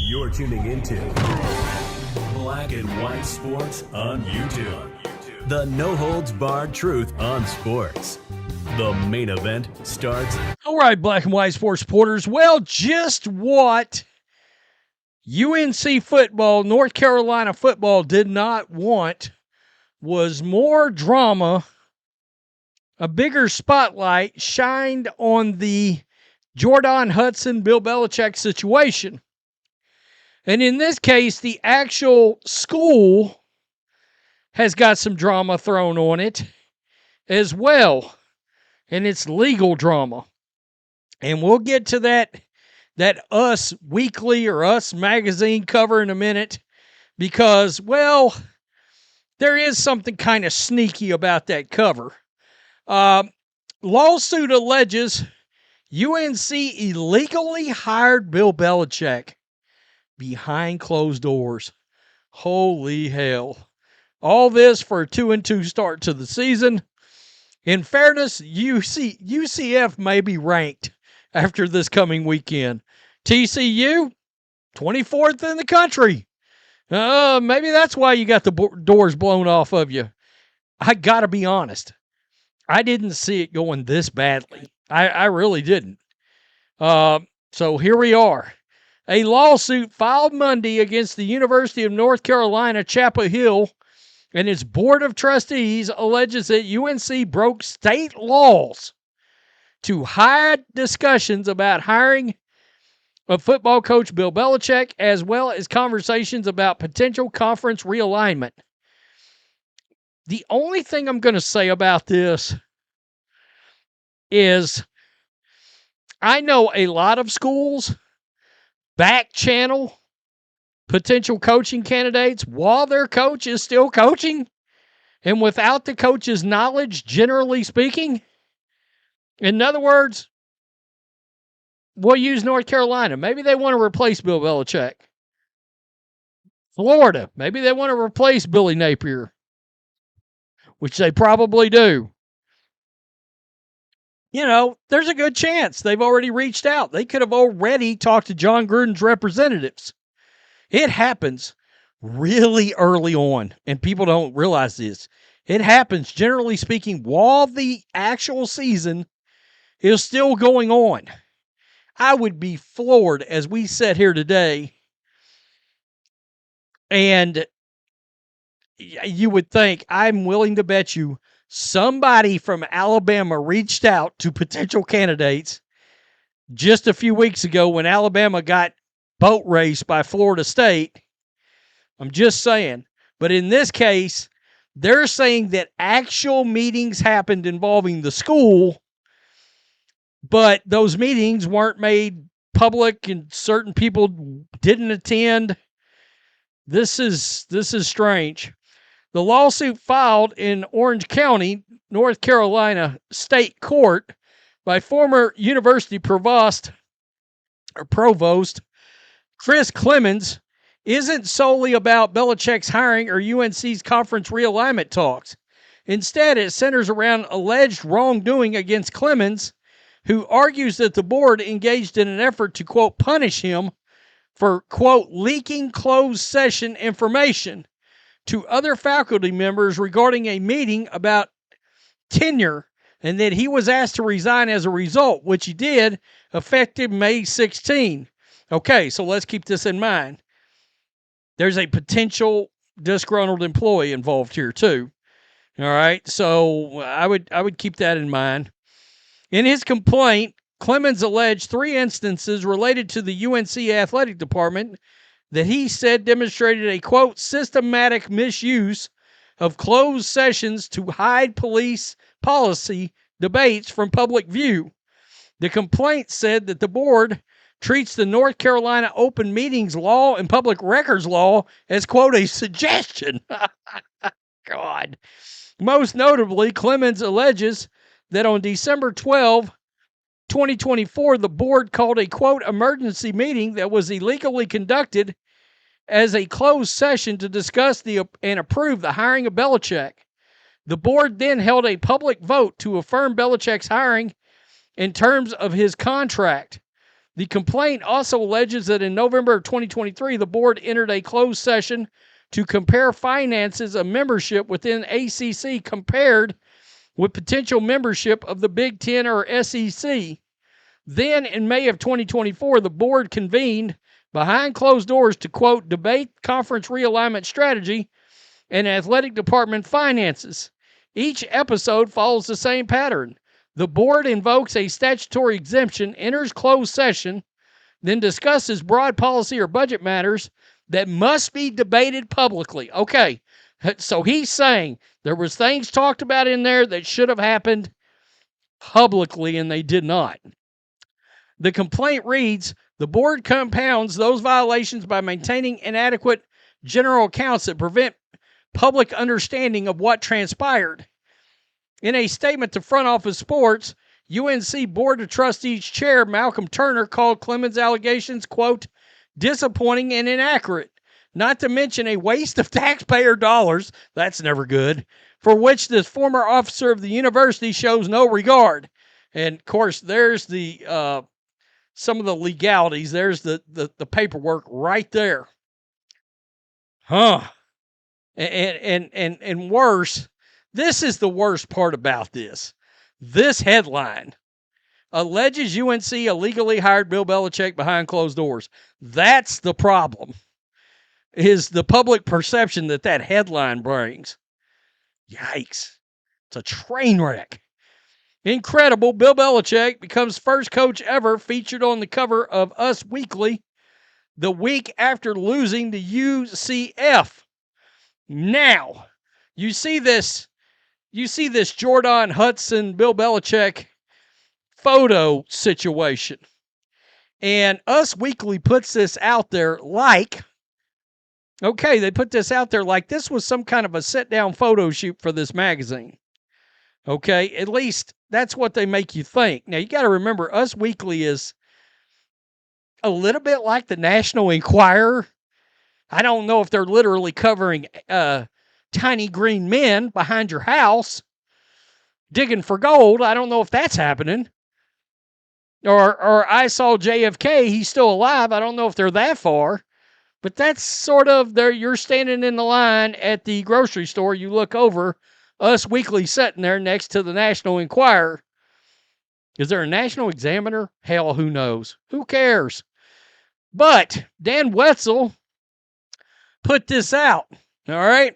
You're tuning into Black and White Sports on YouTube. The no-holds-barred truth on sports. The main event starts. All right, Black and White Sports supporters. Well, just what UNC football, North Carolina football did not want was more drama, a bigger spotlight shined on the JORDON HUDSON, Bill Belichick situation. And in this case, the actual school has got some drama thrown on it as well. And it's legal drama. And we'll get to that Us Weekly or Us Magazine cover in a minute because, well, there is something kind of sneaky about that cover. Lawsuit alleges UNC illegally hired Bill Belichick behind closed doors. Holy hell. All this for a 2-2 start to the season. In fairness, UCF may be ranked after this coming weekend. TCU, 24th in the country. Maybe that's why you got the doors blown off of you. I got to be honest. I didn't see it going this badly. I really didn't. So here we are. A lawsuit filed Monday against the University of North Carolina, Chapel Hill, and its Board of Trustees alleges that UNC broke state laws to hide discussions about hiring of football coach Bill Belichick, as well as conversations about potential conference realignment. The only thing I'm going to say about this is I know a lot of schools back channel potential coaching candidates while their coach is still coaching and without the coach's knowledge, generally speaking. In other words, we'll use North Carolina. Maybe they want to replace Bill Belichick. Florida, maybe they want to replace Billy Napier, which they probably do. You know, there's a good chance they've already reached out. They could have already talked to John Gruden's representatives. It happens really early on, and people don't realize this. It happens, generally speaking, while the actual season is still going on. I would be floored as we sit here today, and you would think, I'm willing to bet you, somebody from Alabama reached out to potential candidates just a few weeks ago when Alabama got boat raced by Florida State. I'm just saying. But in this case, they're saying that actual meetings happened involving the school, but those meetings weren't made public and certain people didn't attend. This is strange. The lawsuit filed in Orange County, North Carolina State Court by former university provost Chris Clemens isn't solely about Belichick's hiring or UNC's conference realignment talks. Instead, it centers around alleged wrongdoing against Clemens, who argues that the board engaged in an effort to, quote, punish him for, quote, leaking closed session information to other faculty members regarding a meeting about tenure, and that he was asked to resign as a result, which he did, effective May 16. Okay, so let's keep this in mind. There's a potential disgruntled employee involved here too. All right, so I would keep that in mind. In his complaint, Clemens alleged 3 instances related to the UNC athletic department that he said demonstrated a, quote, systematic misuse of closed sessions to hide police policy debates from public view. The complaint said that the board treats the North Carolina Open Meetings Law and Public Records Law as, quote, a suggestion. God. Most notably, Clemens alleges that on December 12, 2024, the board called a, quote, emergency meeting that was illegally conducted as a closed session to discuss and approve the hiring of Belichick. The board then held a public vote to affirm Belichick's hiring in terms of his contract. The complaint also alleges that in November of 2023, the board entered a closed session to compare finances of membership within ACC compared with potential membership of the Big Ten or SEC. Then, in May of 2024, the board convened behind closed doors to, quote, debate conference realignment strategy and athletic department finances. Each episode follows the same pattern. The board invokes a statutory exemption, enters closed session, then discusses broad policy or budget matters that must be debated publicly. Okay, so he's saying there was things talked about in there that should have happened publicly, and they did not. The complaint reads, the board compounds those violations by maintaining inadequate general accounts that prevent public understanding of what transpired. In a statement to Front Office Sports, UNC Board of Trustees Chair Malcolm Turner called Clemens' allegations, quote, disappointing and inaccurate, not to mention a waste of taxpayer dollars, that's never good, for which this former officer of the university shows no regard. And, of course, there's the some of the legalities. There's the paperwork right there. And worse, this is the worst part about this. This headline, alleges UNC illegally hired Bill Belichick behind closed doors. That's the problem, is the public perception that that headline brings. Yikes. It's a train wreck. Incredible, Bill Belichick becomes first coach ever featured on the cover of Us Weekly the week after losing to UCF. Now, you see this JORDON HUDSON, Bill Belichick photo situation. And Us Weekly puts this out there like, okay, they put this out there like this was some kind of a sit-down photo shoot for this magazine. Okay, at least that's what they make you think. Now, you got to remember, Us Weekly is a little bit like the National Enquirer. I don't know if they're literally covering tiny green men behind your house digging for gold. I don't know if that's happening. Or I saw JFK, he's still alive. I don't know if they're that far. But that's sort of there. You're standing in the line at the grocery store. You look over, Us Weekly sitting there next to the National Enquirer. Is there a National Examiner? Hell, who knows? Who cares? But Dan Wetzel put this out, all right?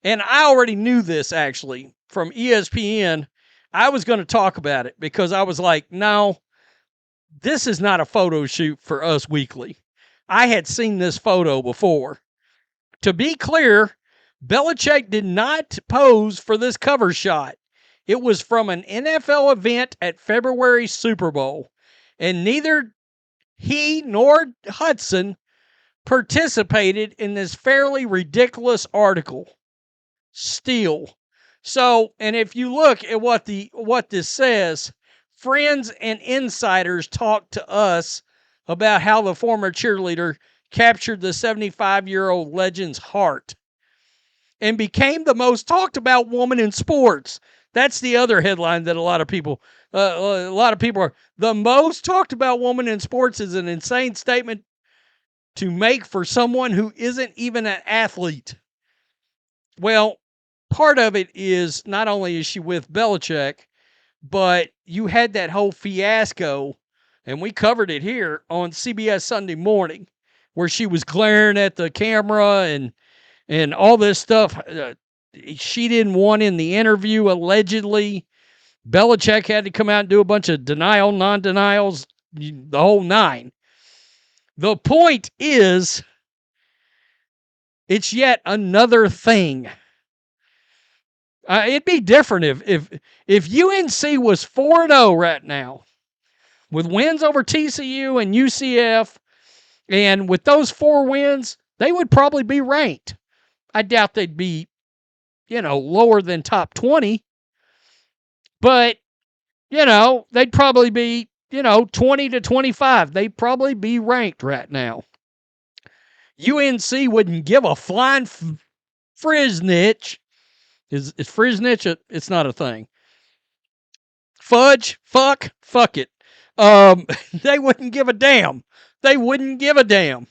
And I already knew this, actually, from ESPN. I was going to talk about it because I was like, no, this is not a photo shoot for Us Weekly. I had seen this photo before. To be clear, Belichick did not pose for this cover shot. It was from an NFL event at February's Super Bowl, and neither he nor Hudson participated in this fairly ridiculous article. Still. So, and if you look at what this says, friends and insiders talked to us about how the former cheerleader captured the 75-year-old legend's heart and became the most talked about woman in sports. That's the other headline that a lot of people are. The most talked about woman in sports is an insane statement to make for someone who isn't even an athlete. Well, part of it is not only is she with Belichick, but you had that whole fiasco, and we covered it here on CBS Sunday Morning, where she was glaring at the camera and all this stuff. She didn't want in the interview, allegedly. Belichick had to come out and do a bunch of denial, non-denials, the whole nine. The point is, it's yet another thing. It'd be different if UNC was 4-0 right now, with wins over TCU and UCF, and with those 4 wins, they would probably be ranked. I doubt they'd be, lower than top 20. But, they'd probably be, 20 to 25. They'd probably be ranked right now. UNC wouldn't give a flying friznitch. Is friznitch? It's not a thing. Fuck it. they wouldn't give a damn. They wouldn't give a damn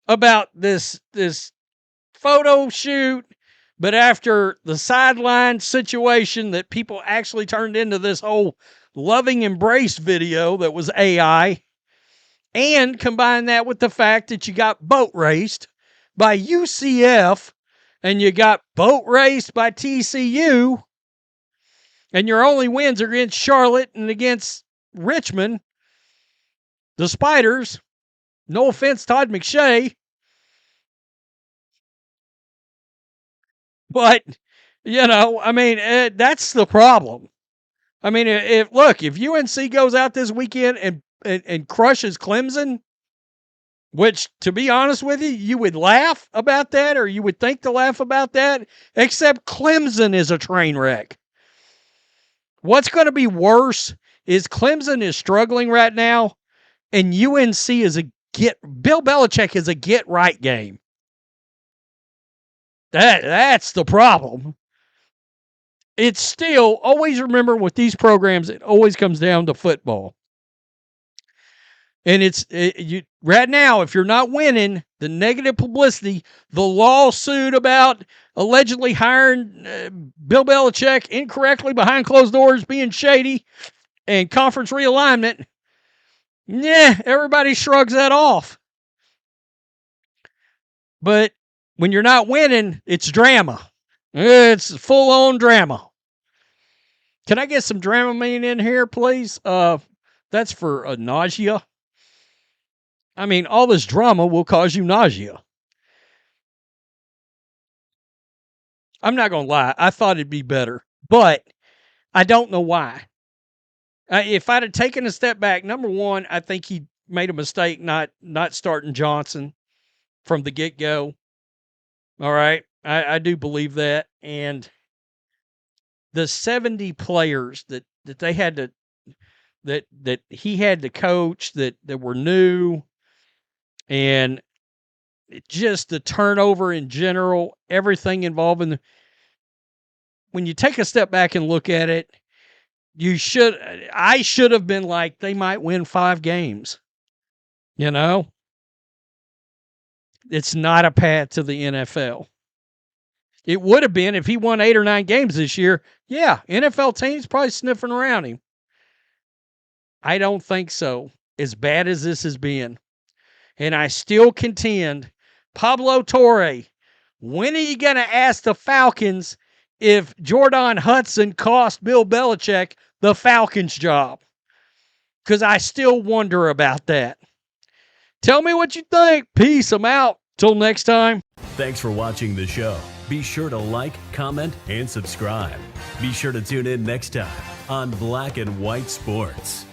about this photo shoot. But after the sideline situation that people actually turned into this whole loving embrace video that was AI, and combine that with the fact that you got boat raced by UCF and you got boat raced by TCU, and your only wins are against Charlotte and against Richmond, the Spiders. No offense, Todd McShay. But, that's the problem. I mean, if UNC goes out this weekend and crushes Clemson, which, to be honest with you, you would laugh about that, or you would think to laugh about that, except Clemson is a train wreck. What's going to be worse is Clemson is struggling right now, and UNC is Bill Belichick is a get-right game. That's the problem. It's still, always remember with these programs, it always comes down to football. And right now, if you're not winning, the negative publicity, the lawsuit about allegedly hiring Bill Belichick incorrectly behind closed doors, being shady, and conference realignment, everybody shrugs that off. But when you're not winning, it's drama. It's full-on drama. Can I get some Dramamine in here, please? That's for nausea. I mean, all this drama will cause you nausea. I'm not going to lie. I thought it'd be better, but I don't know why. If I'd have taken a step back, number one, I think he made a mistake not starting Johnson from the get-go. All right. I do believe that. And the 70 players that they had to, that he had to coach that were new, and just the turnover in general, everything involving when you take a step back and look at it, I should have been like, they might win 5 games. It's not a path to the NFL. It would have been if he won 8 or 9 games this year. Yeah, NFL teams probably sniffing around him. I don't think so, as bad as this has been. And I still contend, Pablo Torre, when are you going to ask the Falcons if JORDON HUDSON cost Bill Belichick the Falcons job? Because I still wonder about that. Tell me what you think. Peace. I'm out. Till next time. Thanks for watching the show. Be sure to like, comment, and subscribe. Be sure to tune in next time on Black and White Sports.